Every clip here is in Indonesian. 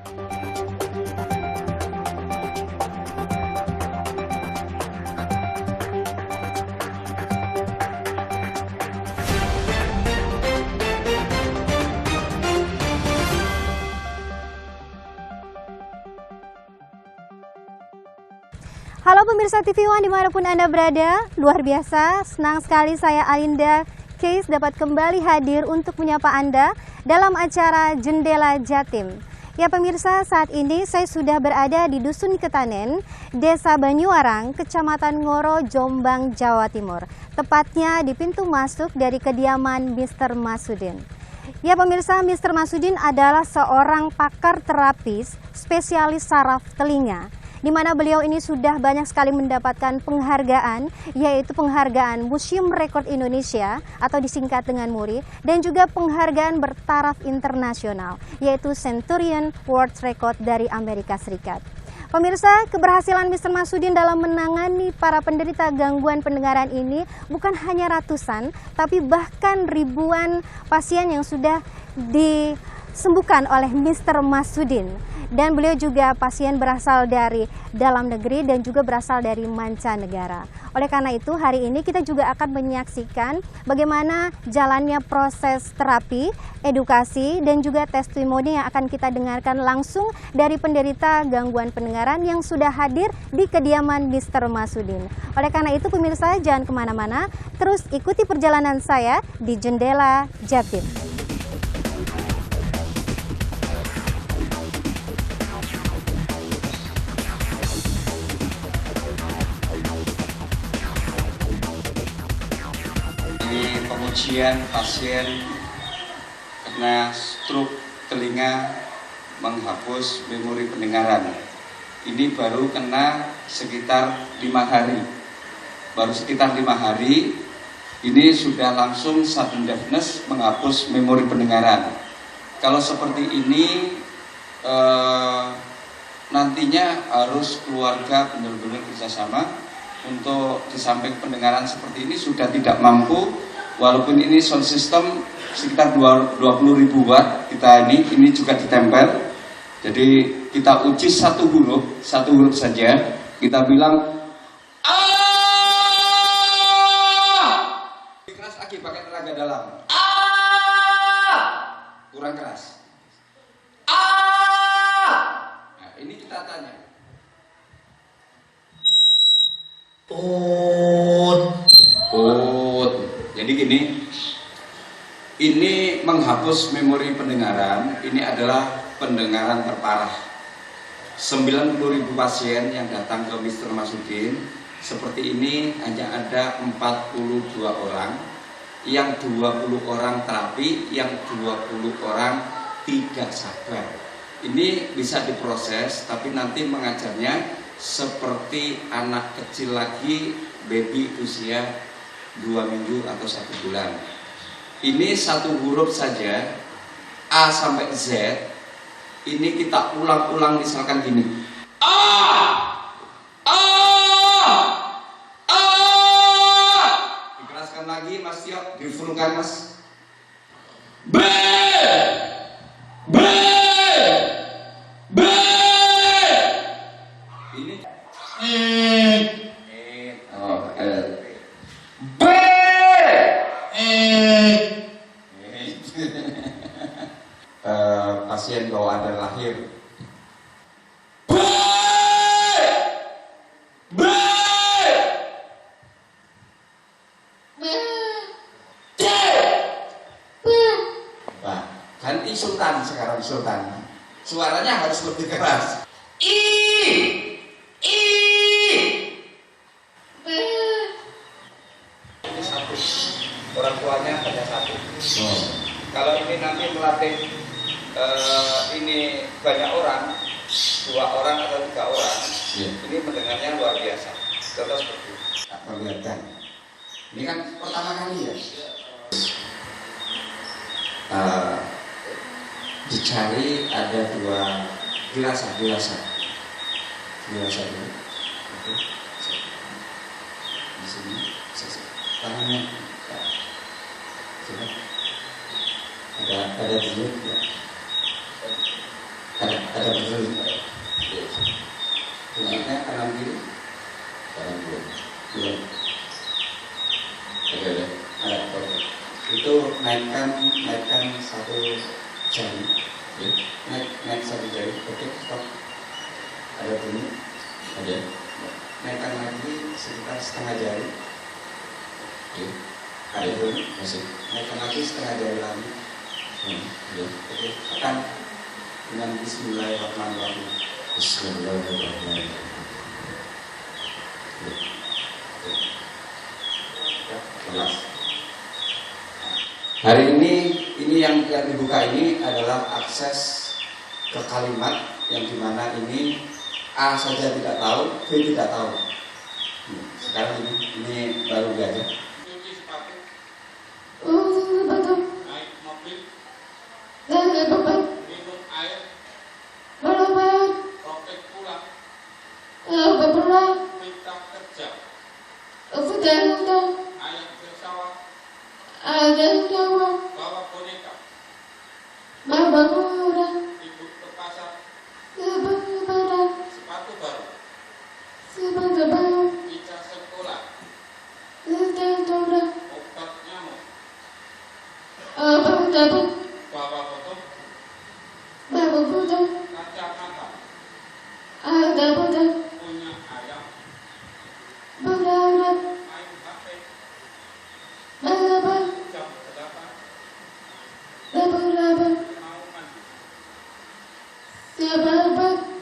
Halo pemirsa TV One dimanapun Anda berada, luar biasa, senang sekali saya Alinda Case dapat kembali hadir untuk menyapa Anda dalam acara Jendela Jatim. Ya pemirsa, saat ini saya sudah berada di Dusun Ketanen, Desa Banyuwarang, Kecamatan Ngoro, Jombang, Jawa Timur. Tepatnya di pintu masuk dari kediaman Mr. Masudin. Ya pemirsa, Mr. Masudin adalah seorang pakar terapis spesialis saraf telinga, di mana beliau ini sudah banyak sekali mendapatkan penghargaan, yaitu penghargaan Museum Rekor Indonesia atau disingkat dengan MURI, dan juga penghargaan bertaraf internasional, yaitu Centurion World Record dari Amerika Serikat. Pemirsa, keberhasilan Mr. Masudin dalam menangani para penderita gangguan pendengaran ini bukan hanya ratusan, tapi bahkan ribuan pasien yang sudah disembuhkan oleh Mr. Masudin. Dan beliau juga pasien berasal dari dalam negeri dan juga berasal dari mancanegara. Oleh karena itu hari ini kita juga akan menyaksikan bagaimana jalannya proses terapi, edukasi dan juga testimoni yang akan kita dengarkan langsung dari penderita gangguan pendengaran yang sudah hadir di kediaman Mr. Masudin. Oleh karena itu pemirsa jangan kemana-mana, terus ikuti perjalanan saya di Jendela Jatim. Pengujian pasien kena stroke telinga menghapus memori pendengaran. Ini baru kena sekitar 5 hari. Baru sekitar 5 hari ini sudah langsung sudden deafness menghapus memori pendengaran. Kalau seperti ini nantinya harus keluarga benar-benar kerjasama untuk di samping pendengaran seperti ini sudah tidak mampu. Walaupun ini sound system sekitar 20.000 watt kita ini juga ditempel. Jadi kita uji satu huruf saja. Kita bilang A. Keras lagi pakai tenaga dalam. A. Kurang keras. A. Nah, ini kita tanya. Jadi gini, ini menghapus memori pendengaran, ini adalah pendengaran terparah. 90.000 pasien yang datang ke Mr. Masudin, seperti ini hanya ada 42 orang, yang 20 orang terapi, yang 20 orang tidak sabar. Ini bisa diproses, tapi nanti mengajarnya seperti anak kecil lagi, baby usia 2 minggu atau 1 bulan. Ini satu huruf saja, A sampai Z. Ini kita ulang-ulang misalkan gini. A, A, A. Dikeraskan lagi Mas Tio, difulkan Mas. B, B, B. Ini pasien bawaan lahir. B, B, D, B. Nah, ganti sultan sekarang sultan. Suaranya harus lebih keras. I, I. B. Ini satu. Orang tuanya hanya satu. Kalau ini nanti melatih ini banyak orang, 2 orang atau 3 orang, ini mendengarnya luar biasa. Contoh seperti ini. Perlihatkan. Ini kan pertama kali ya. Dicari ada 2 gelas ini. Oke. Di sini, tangannya. Coba. Ada duit ya. Ada ada dulu. Tunjuknya kanan kiri. Kanan belum. Belum. Oke, deh. Ada oke. Itu naikkan satu jari. Ya, Naik satu jari. Oke, stop. Ada bunyi. ada. Naikkan lagi sekitar setengah jari. Ya, Ada bunyi. masih. Naikkan lagi setengah jari lagi. Ya. Oke, tekan dengan Bismillahirrahmanirrahim. Bismillahirrahmanirrahim. Ya, jelas. Hari ini yang dibuka ini adalah akses ke kalimat yang dimana ini A saja tidak tahu, B tidak tahu. Sekarang ini baru belajar. Cuci sepatu, naik mobil, minum air, topik pulang, kita kerja, ayam bersawah, bawa boneka, ibu ke pasar, sepatu baru, ijazah sekolah, obat nyamuk, bawa potong, kacamata, punya ayam, main HP, jam 8, mau mandi.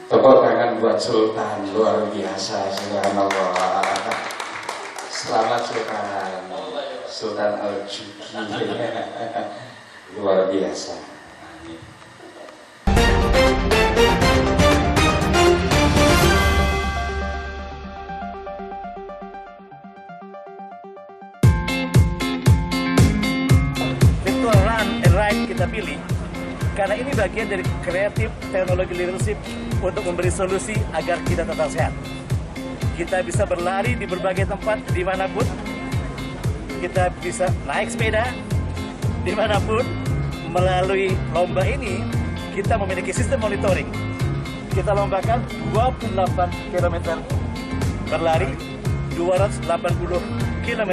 Tepuk tangan buat Sultan, luar biasa, subhanallah. Selamat Sultan Al-Juki. Luar biasa. Virtual run and ride kita pilih karena ini bagian dari kreatif teknologi leadership untuk memberi solusi agar kita tetap sehat. Kita bisa berlari di berbagai tempat dimanapun, kita bisa naik sepeda dimanapun. Melalui lomba ini kita memiliki sistem monitoring. Kita lombakan 28 km berlari, 280 km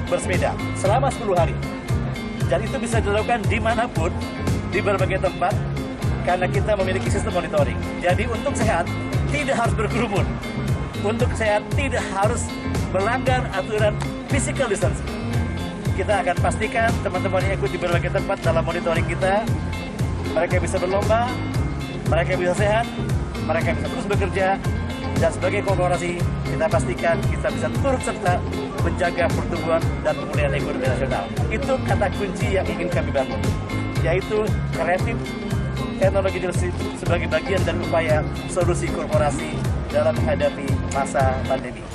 bersepeda selama 10 hari. Dan itu bisa dilakukan dimanapun, di berbagai tempat, karena kita memiliki sistem monitoring. Jadi untuk sehat, tidak harus berkerumun. Untuk sehat, tidak harus melanggar aturan physical distancing. Kita akan pastikan teman-teman yang ikut di berbagai tempat dalam monitoring kita, mereka bisa berlomba, mereka bisa sehat, mereka bisa terus bekerja, dan sebagai korporasi, kita pastikan kita bisa turut serta menjaga pertumbuhan dan pemulihan ekonomi nasional. Itu kata kunci yang ingin kami bangun, yaitu kreatif teknologi leadership sebagai bagian dari upaya solusi korporasi dalam menghadapi masa pandemi.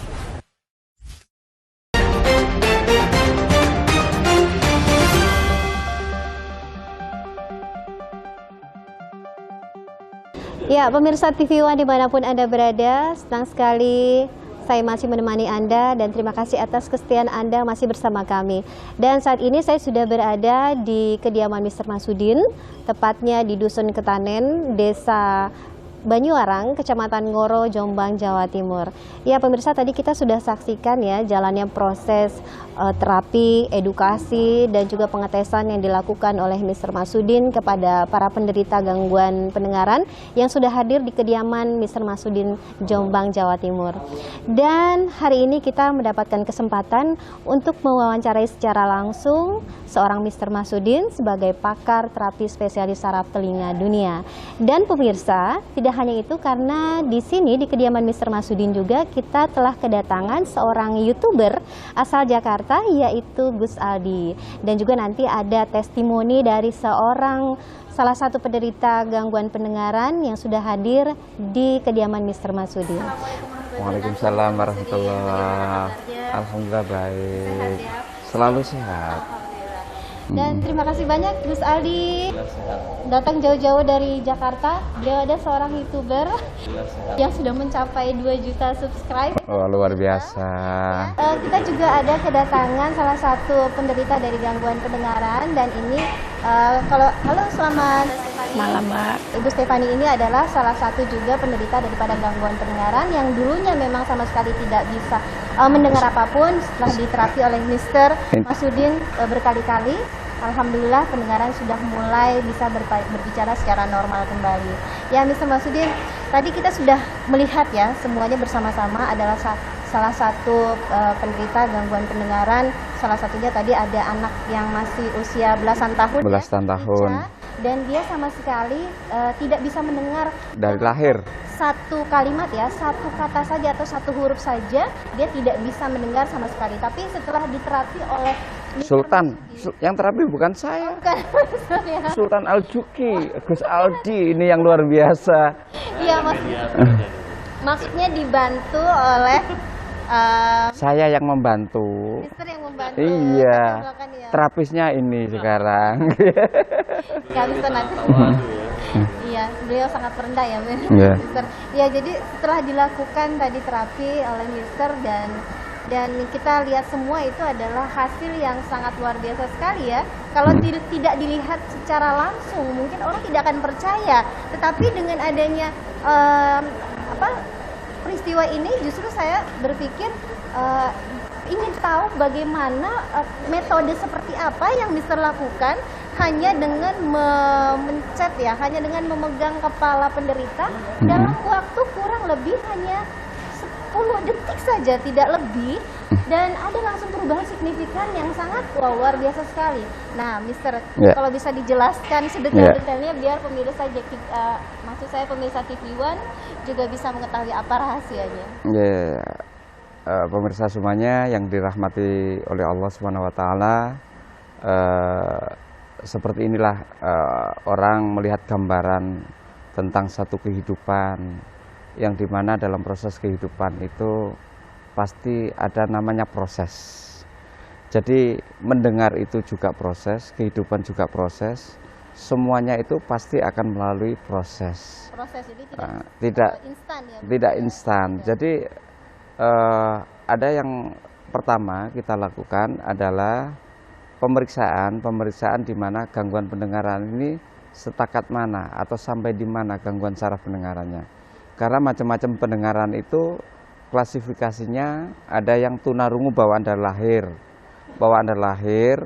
Ya, pemirsa TV One dimanapun Anda berada, senang sekali saya masih menemani Anda dan terima kasih atas kesetiaan Anda masih bersama kami. Dan saat ini saya sudah berada di kediaman Mr. Masudin, tepatnya di Dusun Ketanen, Desa Banyuwarang, Kecamatan Ngoro, Jombang, Jawa Timur. Ya pemirsa, tadi kita sudah saksikan ya jalannya proses terapi, edukasi, dan juga pengetesan yang dilakukan oleh Mr. Masudin kepada para penderita gangguan pendengaran yang sudah hadir di kediaman Mr. Masudin, Jombang, Jawa Timur. Dan hari ini kita mendapatkan kesempatan untuk mewawancarai secara langsung seorang Mr. Masudin sebagai pakar terapi spesialis saraf telinga dunia. Dan pemirsa, tidak hanya itu, karena di sini di kediaman Mr. Masudin juga kita telah kedatangan seorang YouTuber asal Jakarta, yaitu Gus Aldi. Dan juga nanti ada testimoni dari salah satu penderita gangguan pendengaran yang sudah hadir di kediaman Mr. Masudin. Waalaikumsalam warahmatullahi wabarakatuh. Alhamdulillah baik. Selalu sehat. Dan terima kasih banyak Gus Aldi datang jauh-jauh dari Jakarta. Beliau ada seorang YouTuber yang sudah mencapai 2 juta subscribe. Oh, luar biasa. Kita juga ada kedatangan salah satu penderita dari gangguan pendengaran, dan ini halo, selamat Malam, Mbak. Ibu Stefani ini adalah salah satu juga penderita daripada gangguan pendengaran yang dulunya memang sama sekali tidak bisa mendengar apapun. Setelah diterapi oleh Mr. Masudin berkali-kali, alhamdulillah pendengaran sudah mulai bisa berbicara secara normal kembali. Ya, Mr. Masudin, tadi kita sudah melihat ya, semuanya bersama-sama adalah salah satu penderita gangguan pendengaran. Salah satunya tadi ada anak yang masih usia belasan tahun. Belasan tahun. Dan dia sama sekali tidak bisa mendengar Dari lahir. satu kalimat ya, satu kata saja atau satu huruf saja, dia tidak bisa mendengar sama sekali. Tapi setelah diterapi oleh Sultan, yang terapi bukan saya. bukan ya. Sultan Al-Juki, Gus Aldi, ini yang luar biasa. Iya, maksudnya dibantu oleh Saya yang membantu. Mister yang membantu. Iya, Silakan ya. terapisnya ini sekarang. Nggak bisa nanti. Iya, beliau sangat rendah ya, Iya. Mister. Ya, jadi setelah dilakukan tadi terapi oleh Mister dan kita lihat semua itu adalah hasil yang sangat luar biasa sekali ya. Kalau tidak dilihat secara langsung, mungkin orang tidak akan percaya. Tetapi dengan adanya peristiwa ini, justru saya berpikir ingin tahu bagaimana metode seperti apa yang Mister lakukan hanya dengan memencet ya, hanya dengan memegang kepala penderita dalam waktu kurang lebih hanya 10 detik saja, tidak lebih, dan ada langsung perubahan signifikan yang sangat luar biasa sekali. Nah, Mister, kalau bisa dijelaskan sedetail-detailnya biar pemirsa maksud saya pemirsa TV One juga bisa mengetahui apa rahasianya. Pemirsa semuanya yang dirahmati oleh Allah Subhanahu wa taala, seperti inilah orang melihat gambaran tentang satu kehidupan yang dimana dalam proses kehidupan itu pasti ada namanya proses. Jadi mendengar itu juga proses, kehidupan juga proses, semuanya itu pasti akan melalui proses. Proses ini tidak instan ya. Tidak instan. Jadi ada yang pertama kita lakukan adalah pemeriksaan di mana gangguan pendengaran ini setakat mana atau sampai di mana gangguan saraf pendengarannya. Karena macam-macam pendengaran itu klasifikasinya ada yang tunarungu bawaan dari lahir. Bawaan dari lahir,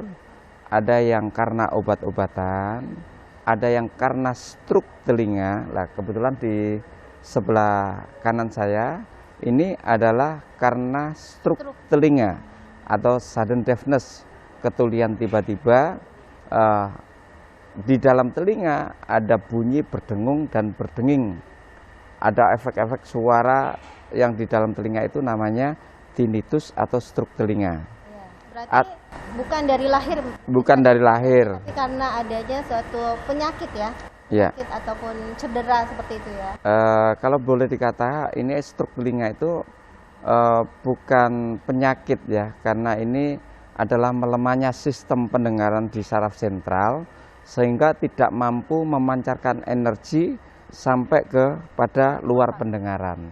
ada yang karena obat-obatan, ada yang karena stroke telinga. Nah, kebetulan di sebelah kanan saya ini adalah karena stroke telinga atau sudden deafness, ketulian tiba-tiba di dalam telinga ada bunyi berdengung dan berdenging. Ada efek-efek suara yang di dalam telinga itu namanya tinnitus atau stroke telinga. Berarti bukan dari lahir. Bukan dari lahir. Tapi karena adanya suatu penyakit ya. Ya. Penyakit ataupun cedera seperti itu ya. Kalau boleh dikata ini stroke telinga itu bukan penyakit ya, karena ini adalah melemahnya sistem pendengaran di saraf sentral sehingga tidak mampu memancarkan energi sampai kepada luar pendengaran.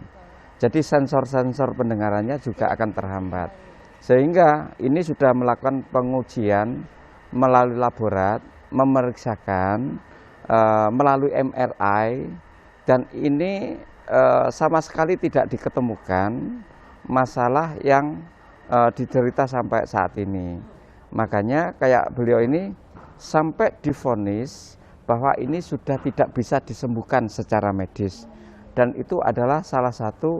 Jadi sensor-sensor pendengarannya juga akan terhambat. Sehingga ini sudah melakukan pengujian melalui laborat, memeriksakan melalui MRI, dan ini sama sekali tidak diketemukan masalah yang diderita sampai saat ini. Makanya kayak beliau ini sampai divonis bahwa ini sudah tidak bisa disembuhkan secara medis, dan itu adalah salah satu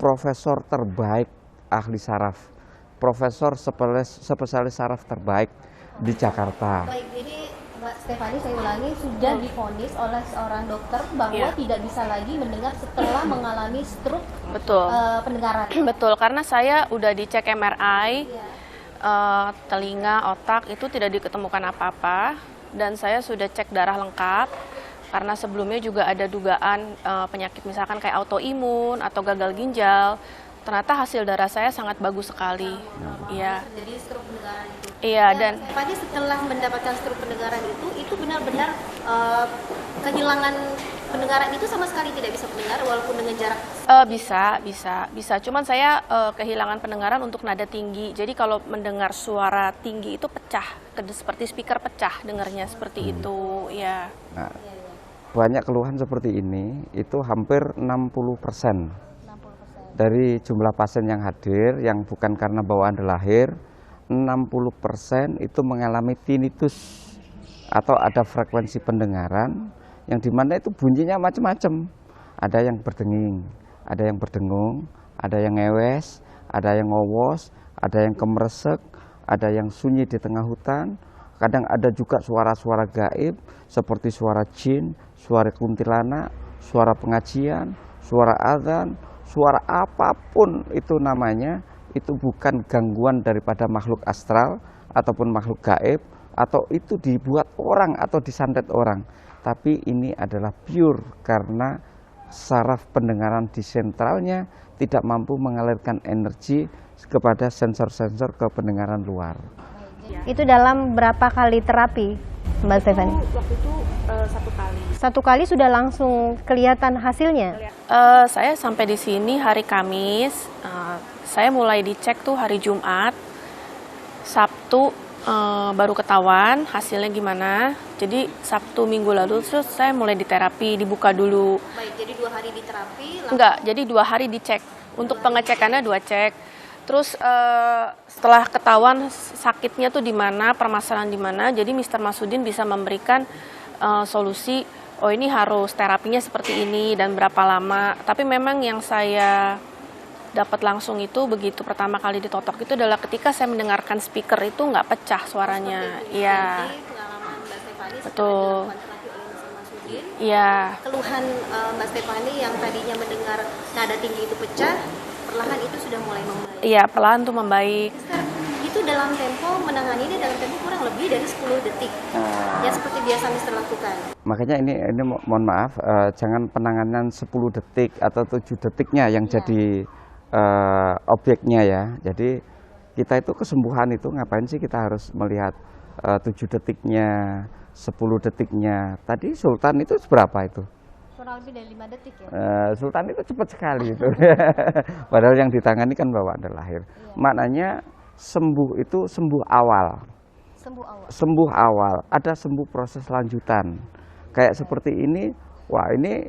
profesor terbaik ahli saraf, profesor spesialis saraf terbaik di Jakarta. Baik, ini Mbak Stefani, saya ulangi, sudah divonis oleh seorang dokter bahwa tidak bisa lagi mendengar setelah mengalami stroke. Betul. Pendengaran. Betul, karena saya udah dicek MRI, telinga, otak, itu tidak diketemukan apa-apa. Dan saya sudah cek darah lengkap, karena sebelumnya juga ada dugaan penyakit misalkan kayak autoimun atau gagal ginjal. Ternyata hasil darah saya sangat bagus sekali. Iya. Jadi stroke pendengaran itu. Iya, dan Stefani setelah mendapatkan stroke pendengaran itu benar-benar kehilangan pendengaran itu sama sekali tidak bisa mendengar walaupun dengan jarak. bisa. Cuman saya kehilangan pendengaran untuk nada tinggi. Jadi kalau mendengar suara tinggi itu pecah, seperti speaker pecah dengarnya seperti itu, ya. Nah, banyak keluhan seperti ini, itu hampir 60% dari jumlah pasien yang hadir, yang bukan karena bawaan lahir, 60% itu mengalami tinnitus atau ada frekuensi pendengaran yang dimana itu bunyinya macam-macam. Ada yang berdenging, ada yang berdengung, ada yang ngewes, ada yang ngowos, ada yang kemeresek, ada yang sunyi di tengah hutan. Kadang ada juga suara-suara gaib seperti suara jin, suara kuntilanak, suara pengajian, suara azan, suara apapun itu namanya, itu bukan gangguan daripada makhluk astral ataupun makhluk gaib, atau itu dibuat orang atau disantet orang. Tapi ini adalah pure karena saraf pendengaran di sentralnya tidak mampu mengalirkan energi kepada sensor-sensor ke pendengaran luar. Itu dalam berapa kali terapi, Mbak Stefani? Waktu itu 1 kali. 1 kali sudah langsung kelihatan hasilnya? Saya sampai di sini hari Kamis, saya mulai dicek tuh hari Jumat, Sabtu baru ketahuan hasilnya gimana. Jadi Sabtu minggu lalu terus saya mulai diterapi, dibuka dulu. Baik, jadi 2 hari diterapi? Enggak, jadi 2 hari dicek. Untuk pengecekannya 2 cek. Terus setelah ketahuan sakitnya tuh di mana, permasalahan di mana, jadi Mr. Masudin bisa memberikan solusi, oh ini harus terapinya seperti ini dan berapa lama. Tapi memang yang saya dapat langsung itu begitu pertama kali ditotok itu adalah ketika saya mendengarkan speaker itu nggak pecah suaranya. Iya. Betul. Iya. Keluhan Mbak Stefani yang tadinya mendengar nada tinggi itu pecah, perlahan itu sudah mulai membaik. Iya, pelan tuh membaik. Itu dalam tempo menanganinya dalam tempo kurang lebih dari 10 detik. Ya seperti biasa Mister lakukan. Makanya ini mohon maaf, jangan penanganan 10 detik atau 7 detiknya yang jadi objeknya ya. Jadi kita itu kesembuhan itu ngapain sih kita harus melihat 7 detiknya, 10 detiknya. Tadi Sultan itu seberapa itu? Kurang lebih dari 5 detik ya? Sultan itu cepat sekali itu. Padahal yang ditangani kan bawaan lahir. Iya. Maknanya sembuh itu sembuh awal. Sembuh awal. Sembuh awal. Ada sembuh proses lanjutan. Kayak seperti ini, wah ini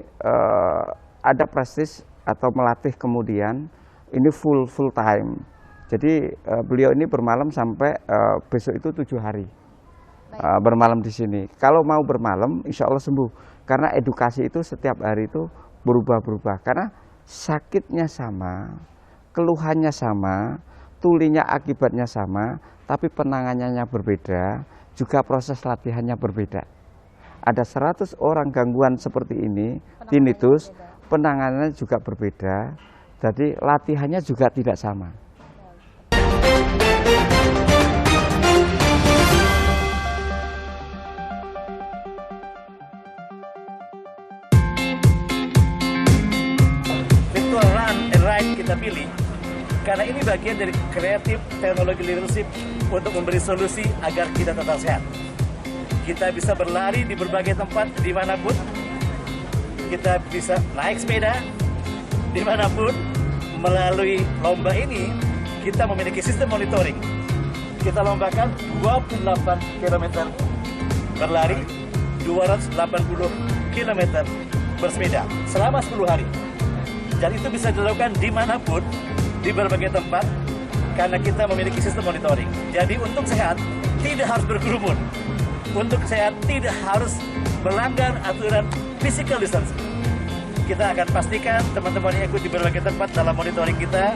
ada prestis atau melatih kemudian ini full time. Jadi beliau ini bermalam sampai besok itu 7 hari. Bermalam di sini. Kalau mau bermalam, insya Allah sembuh. Karena edukasi itu setiap hari itu berubah-berubah. Karena sakitnya sama, keluhannya sama, tulinya akibatnya sama, tapi penanganannya berbeda, juga proses latihannya berbeda. Ada 100 orang gangguan seperti ini, tinnitus, penanganannya juga berbeda, jadi latihannya juga tidak sama. Virtual run and ride kita pilih karena ini bagian dari kreatif teknologi leadership untuk memberi solusi agar kita tetap sehat. Kita bisa berlari di berbagai tempat dimanapun, kita bisa naik sepeda dimanapun. Melalui lomba ini kita memiliki sistem monitoring. Kita lombakan 28 km berlari, 280 km bersepeda selama 10 hari. Dan itu bisa dilakukan dimanapun, di berbagai tempat, karena kita memiliki sistem monitoring. Jadi untuk sehat, tidak harus berkerumun. Untuk sehat, tidak harus melanggar aturan physical distancing. Kita akan pastikan teman-teman yang ikut di berbagai tempat dalam monitoring kita,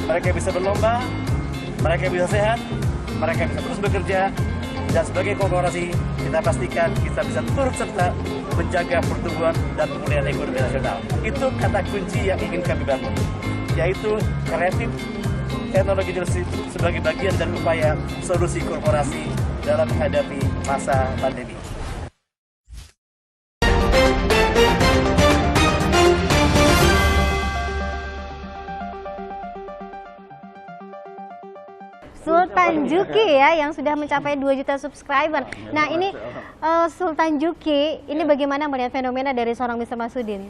mereka bisa berlomba, mereka bisa sehat, mereka bisa terus bekerja, dan sebagai korporasi, kita pastikan kita bisa turut serta menjaga pertumbuhan dan pemulihan ekonomi nasional. Itu kata kunci yang ingin kami bangun, yaitu kreatif teknologi leadership sebagai bagian dari upaya solusi korporasi dalam menghadapi masa pandemi. Sultan Juki ya yang sudah mencapai 2 juta subscriber. Nah ini Sultan Juki, ini bagaimana melihat fenomena dari seorang Mr. Masudin?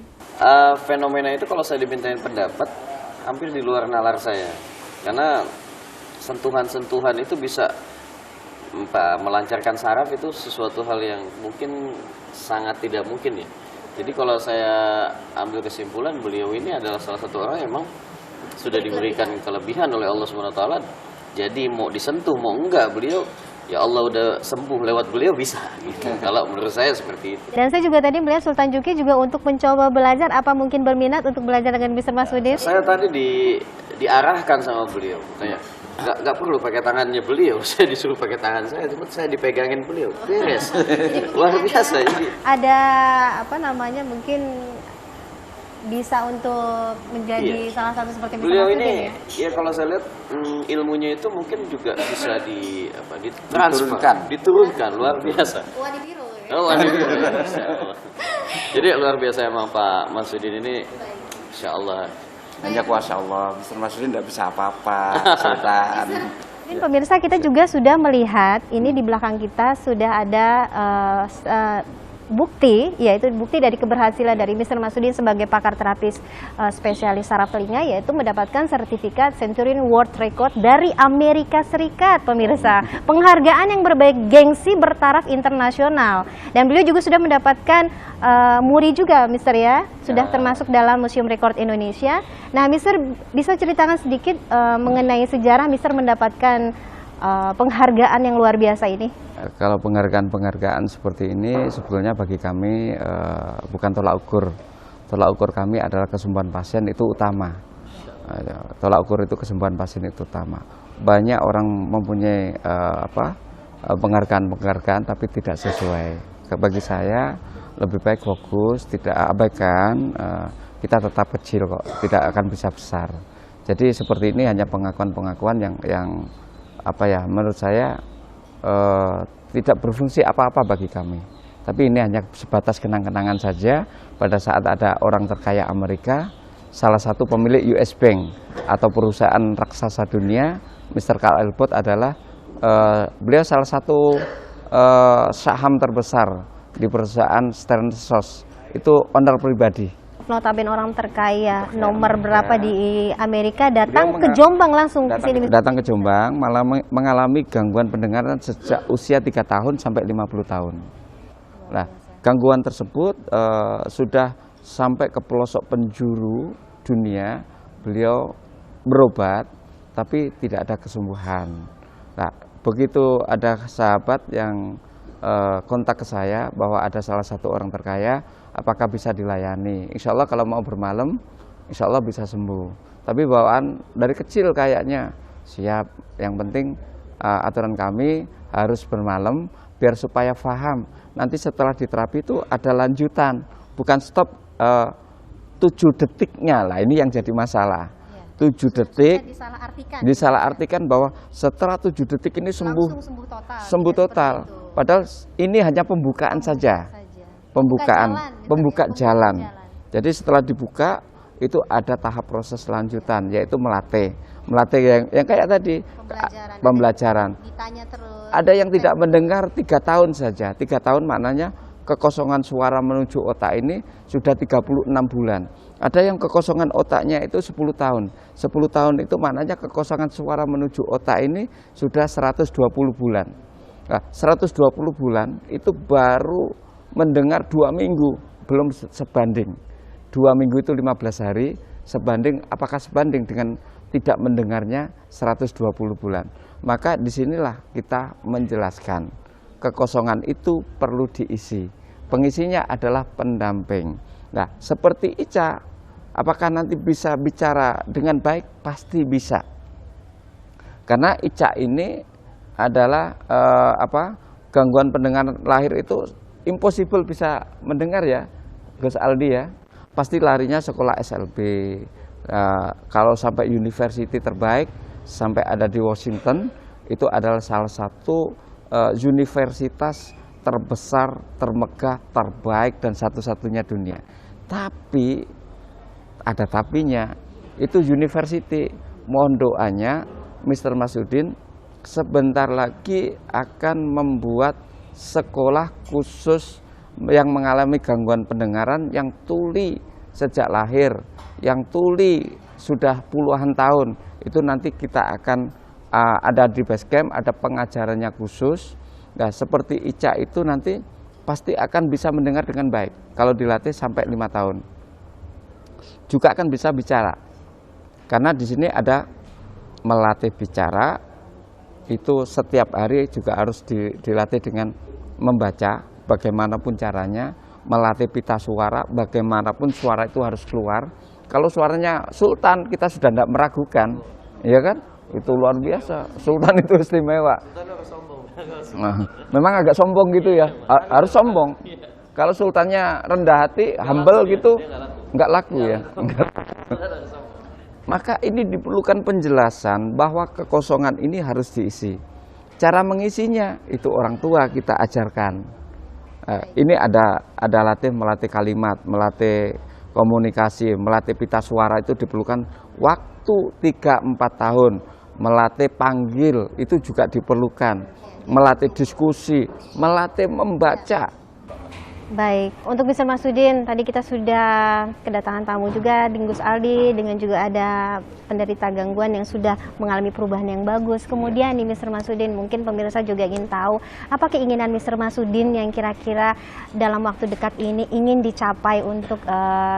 Fenomena itu kalau saya dimintain pendapat hampir di luar nalar saya. Karena sentuhan-sentuhan itu bisa melancarkan saraf itu sesuatu hal yang mungkin sangat tidak mungkin ya. Jadi kalau saya ambil kesimpulan, beliau ini adalah salah satu orang yang memang sudah diberikan kelebihan oleh Allah SWT. Jadi mau disentuh mau enggak, beliau ya Allah udah sembuh lewat beliau bisa gitu. Kalau menurut saya seperti itu. Dan saya juga tadi melihat Sultan Juki juga untuk mencoba belajar, apa mungkin berminat untuk belajar dengan Mr. Masudin? Saya tadi diarahkan sama beliau, kayak nggak perlu pakai tangannya beliau, saya disuruh pakai tangan saya, cuma saya dipegangin beliau, beres. Luar biasa. Jadi ada apa namanya, mungkin bisa untuk menjadi salah satu seperti Mr. beliau Masudin, ini ya? ya kalau saya lihat ilmunya itu mungkin juga bisa diturunkan luar biasa. Wah, ditiru ya? Oh, Masya Allah. Jadi luar biasa emang Pak Masudin ini, Insya Allah. Hanya kuasa Allah, Mr. Masudin tidak bisa apa-apa, Sultan. Ini pemirsa, kita juga sudah melihat ini di belakang kita sudah ada bukti, yaitu bukti dari keberhasilan dari Mr. Masudin sebagai pakar terapis spesialis saraf telinga, yaitu mendapatkan sertifikat Centurion World Record dari Amerika Serikat, pemirsa. Penghargaan yang bergengsi bertaraf internasional. Dan beliau juga sudah mendapatkan muri juga, Mister ya, sudah termasuk dalam Museum Rekor Indonesia. Nah, Mister bisa ceritakan sedikit mengenai sejarah Mister mendapatkan penghargaan yang luar biasa ini? Kalau penghargaan seperti ini sebetulnya bagi kami bukan tolak ukur. Tolak ukur kami adalah kesembuhan pasien itu utama. Tolak ukur itu kesembuhan pasien itu utama. Banyak orang mempunyai penghargaan tapi tidak sesuai. Bagi saya lebih baik fokus, tidak abaikan. Kita tetap kecil kok, tidak akan bisa besar. Jadi seperti ini hanya pengakuan-pengakuan yang menurut saya tidak berfungsi apa-apa bagi kami. Tapi ini hanya sebatas kenang-kenangan saja. Pada saat ada orang terkaya Amerika, salah satu pemilik US Bank atau perusahaan raksasa dunia, Mr. Carl Elbot adalah beliau salah satu saham terbesar di perusahaan Stern Sos. Itu owner pribadi. Notabene orang terkaya nomor berapa di Amerika datang ke Jombang langsung ke sini. Datang ke Jombang, malah mengalami gangguan pendengaran sejak usia 3 tahun sampai 50 tahun. Nah, gangguan tersebut sudah sampai ke pelosok penjuru dunia. Beliau berobat, tapi tidak ada kesembuhan. Nah, begitu ada sahabat yang kontak ke saya bahwa ada salah satu orang terkaya, apakah bisa dilayani? Insya Allah kalau mau bermalam, insya Allah bisa sembuh. Tapi bawaan dari kecil kayaknya siap. Yang penting aturan kami harus bermalam biar supaya paham. Nanti setelah diterapi itu ada lanjutan, bukan stop 7 detiknya lah. Ini yang jadi masalah. 7 detik disalahartikan bahwa setelah 7 detik ini sembuh total. Padahal ini hanya pembukaan saja. Pembuka jalan. Jadi setelah dibuka itu ada tahap proses lanjutan, yaitu melatih yang kayak tadi pembelajaran. Ada yang tidak mendengar 3 tahun saja. 3 tahun maknanya kekosongan suara menuju otak ini sudah 36 bulan. Ada yang kekosongan otaknya itu 10 tahun. 10 tahun itu maknanya kekosongan suara menuju otak ini sudah 120 bulan. Nah, 120 bulan itu baru mendengar 2 minggu, belum sebanding. 2 minggu itu 15 hari, apakah sebanding dengan tidak mendengarnya 120 bulan. Maka disinilah kita menjelaskan, kekosongan itu perlu diisi. Pengisinya adalah pendamping. Nah, seperti Ica, apakah nanti bisa bicara dengan baik? Pasti bisa. Karena Ica ini adalah gangguan pendengaran lahir itu impossible bisa mendengar ya, Gus Aldi ya. Pasti larinya sekolah SLB. Kalau sampai university terbaik, sampai ada di Washington, itu adalah salah satu universitas terbesar, termegah, terbaik, dan satu-satunya dunia. Tapi, ada tapinya, itu university. Mohon doanya, Mr. Masudin sebentar lagi akan membuat sekolah khusus yang mengalami gangguan pendengaran yang tuli sejak lahir, yang tuli sudah puluhan tahun. Itu nanti kita akan ada di base camp, ada pengajarannya khusus. Nah, seperti Ica itu nanti pasti akan bisa mendengar dengan baik kalau dilatih sampai 5 tahun. Juga akan bisa bicara. Karena di sini ada melatih bicara, itu setiap hari juga harus dilatih dengan membaca bagaimanapun caranya, melatih pita suara, bagaimanapun suara itu harus keluar. Kalau suaranya Sultan, kita sudah tidak meragukan, ya kan? Itu luar biasa. Sultan itu istimewa. Nah, memang agak sombong gitu ya, harus sombong. Kalau sultannya rendah hati, humble gitu, nggak laku ya. Maka ini diperlukan penjelasan bahwa kekosongan ini harus diisi. Cara mengisinya itu orang tua kita ajarkan. Ini ada melatih kalimat, melatih komunikasi, melatih pita suara itu diperlukan waktu 3-4 tahun. Melatih panggil itu juga diperlukan. Melatih diskusi, melatih membaca. Baik, untuk Mr. Masudin, tadi kita sudah kedatangan tamu juga, Gus Aldi, dengan juga ada penderita gangguan yang sudah mengalami perubahan yang bagus. Kemudian nih Mr. Masudin, mungkin pemirsa juga ingin tahu, apa keinginan Mr. Masudin yang kira-kira dalam waktu dekat ini ingin dicapai untuk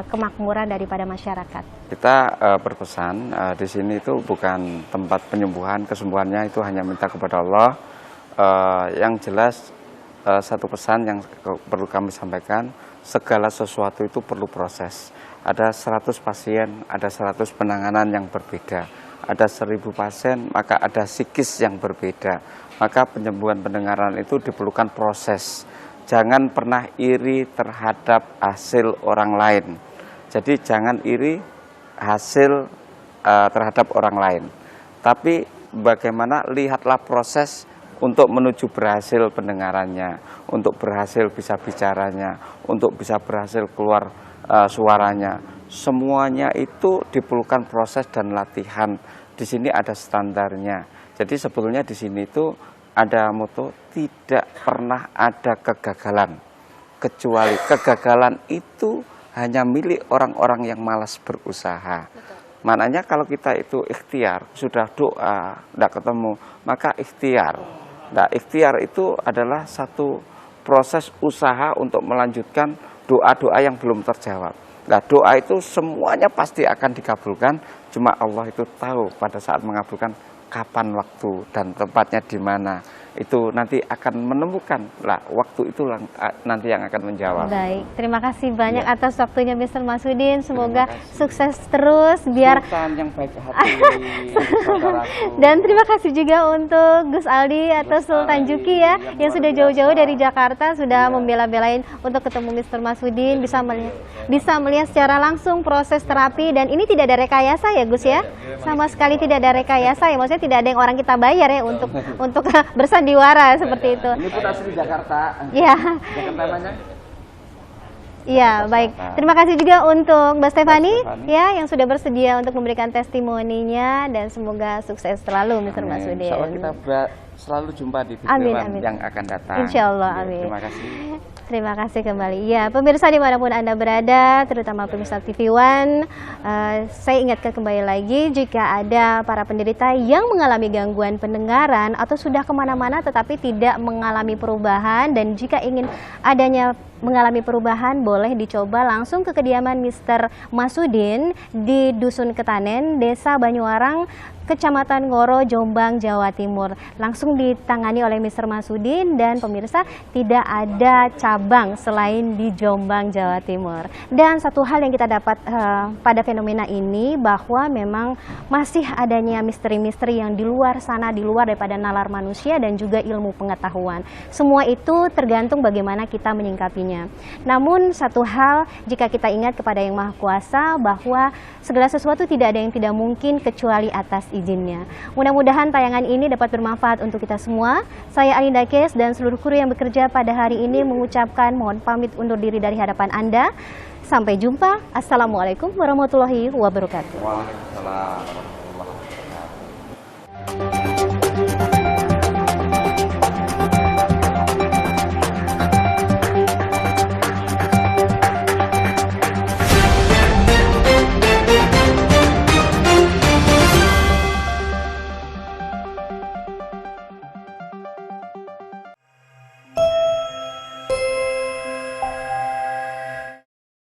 kemakmuran daripada masyarakat? Kita berpesan, di sini itu bukan tempat penyembuhan, kesembuhannya itu hanya minta kepada Allah. Yang jelas, satu pesan yang perlu kami sampaikan, segala sesuatu itu perlu proses. Ada 100 pasien, ada 100 penanganan yang berbeda. Ada 1000 pasien, maka ada psikis yang berbeda. Maka penyembuhan pendengaran itu diperlukan proses. Jangan pernah iri terhadap hasil orang lain. Jadi jangan iri hasil terhadap orang lain. Tapi bagaimana, lihatlah proses untuk menuju berhasil pendengarannya, untuk berhasil bisa bicaranya, untuk bisa berhasil keluar suaranya. Semuanya itu diperlukan proses dan latihan. Di sini ada standarnya. Jadi sebetulnya di sini itu ada moto, tidak pernah ada kegagalan. Kecuali kegagalan itu hanya milik orang-orang yang malas berusaha. Maknanya kalau kita itu ikhtiar, sudah doa, tidak ketemu, maka ikhtiar. Nah, ikhtiar itu adalah satu proses usaha untuk melanjutkan doa-doa yang belum terjawab. Nah, doa itu semuanya pasti akan dikabulkan, cuma Allah itu tahu pada saat mengabulkan kapan waktu dan tempatnya di mana. Itu nanti akan menemukan lah, waktu itu nanti yang akan menjawab. Baik, terima kasih banyak atas waktunya Mr. Masudin. Semoga sukses terus biar Sultan yang baik hati. Dan terima kasih juga untuk Gus Aldi atau Sultan Juki ya, yang sudah jauh-jauh dari Jakarta sudah membela-belain untuk ketemu Mr. Masudin, bisa melihat secara langsung proses terapi. Dan ini tidak ada rekayasa ya Gus ya, sama sekali tidak ada rekayasa ya, maksudnya tidak ada yang orang kita bayar ya untuk bersandiwara seperti itu. Ini pun asli Jakarta. Iya. Jakarta mana? Iya, baik. Terima kasih juga untuk Mbak Stefani ya yang sudah bersedia untuk memberikan testimoninya, dan semoga sukses selalu Mr. Masudin. Insya Allah kita selalu jumpa di video yang akan datang. Insya Allah, amin. Terima kasih. Terima kasih kembali. Ya, pemirsa dimanapun Anda berada, terutama pemirsa TV One, saya ingatkan kembali lagi, jika ada para penderita yang mengalami gangguan pendengaran atau sudah kemana-mana tetapi tidak mengalami perubahan, dan jika ingin adanya mengalami perubahan, boleh dicoba langsung ke kediaman Mr. Masudin di Dusun Ketanen, Desa Banyuwarang, Kecamatan Ngoro, Jombang, Jawa Timur. Langsung ditangani oleh Mr. Masudin, dan pemirsa, tidak ada cabang selain di Jombang, Jawa Timur. Dan satu hal yang kita dapat pada fenomena ini, bahwa memang masih adanya misteri-misteri yang di luar sana, di luar daripada nalar manusia dan juga ilmu pengetahuan. Semua itu tergantung bagaimana kita menyingkapinya. Namun satu hal, jika kita ingat kepada Yang Maha Kuasa, bahwa segala sesuatu tidak ada yang tidak mungkin kecuali atas izinnya. Mudah-mudahan tayangan ini dapat bermanfaat untuk kita semua. Saya Alinda Kes dan seluruh kru yang bekerja pada hari ini mengucapkan mohon pamit undur diri dari hadapan Anda. Sampai jumpa. Assalamualaikum warahmatullahi wabarakatuh. Waalaikumsalam.